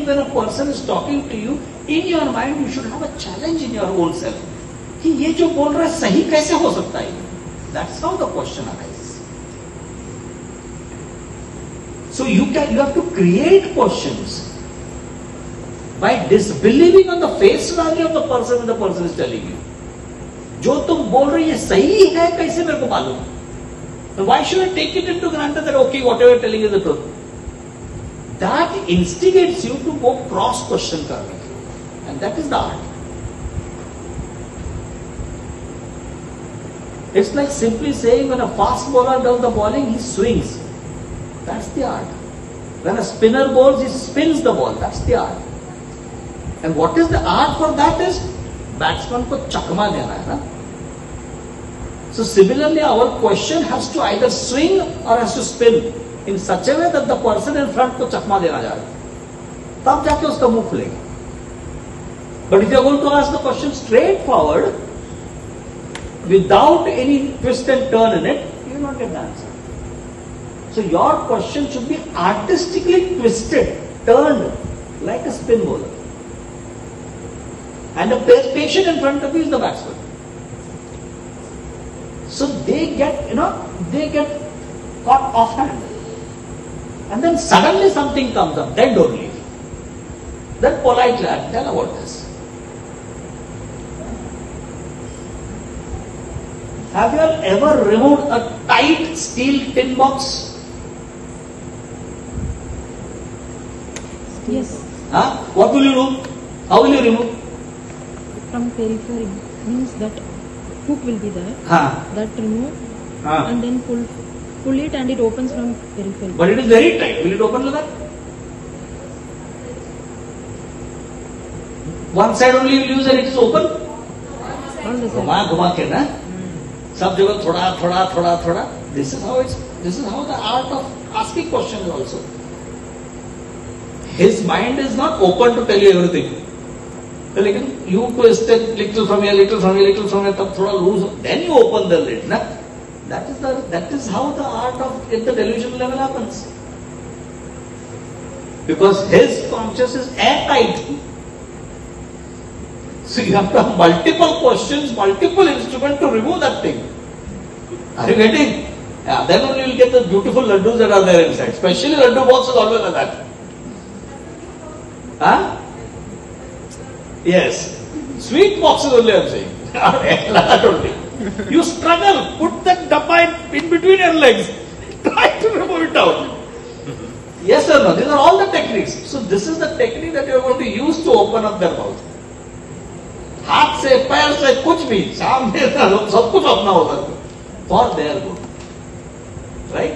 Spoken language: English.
when a person is talking to you, in your mind you should have a challenge in your own self. कि ये जो बोल रहा है सही कैसे हो सकता है? That's how the question arises. So you have to create questions by disbelieving on the face value of the person when the person is telling you. जो तुम बोल रही है सही है कैसे मेरे को मालूम? Why should I take it into granted that okay, whatever you're telling is the truth? That instigates you to go cross question करने, and that is the art. It's like simply saying when a fast bowler does the bowling, he swings. That's the art. When a spinner bowls, he spins the ball. That's the art. And what is the art for that is batsman को चकमा देना है ना. So similarly, our question has to either swing or has to spin in such a way that the person in front को चकमा देना जाए. तब जाके उसका मुंह खुलेगा. But if you are going to ask the question straightforward, without any twist and turn in it, you will not get the answer. So your question should be artistically twisted, turned, like a spin bowler. And the patient in front of you is the batsman. So they get caught offhand. And then suddenly something comes up, then don't leave. Then politely tell about this. Have you ever removed a tight steel tin box? Yes. Huh? What will you do? How will you remove? From periphery means that hook will be there. That remove and then pull it and it opens from periphery. But it is very tight. Will it open like that? One side only you will use and it is open? All the sides. घुमा के ना सब जगह थोड़ा. This is how the art of asking questions also. His mind is not open to tell you everything. लेकिन you twist it little from here, तब थोड़ा loose, then you open the lid. Na? That is how the art of at the delusional level happens. Because his consciousness is airtight. So you have to have multiple questions, multiple instruments to remove that thing. Are you getting? Yeah, then only you will get the beautiful laddus that are there inside. Especially laddu box is always like that. Huh? Yes. Sweet boxes only I am saying. That only. You struggle. Put that dabba in between your legs. Try to remove it out. Yes or no? These are all the techniques. So this is the technique that you are going to use to open up their mouth. हाथ से पैर से कुछ भी सामने सब कुछ अपना होता है for their good. Right?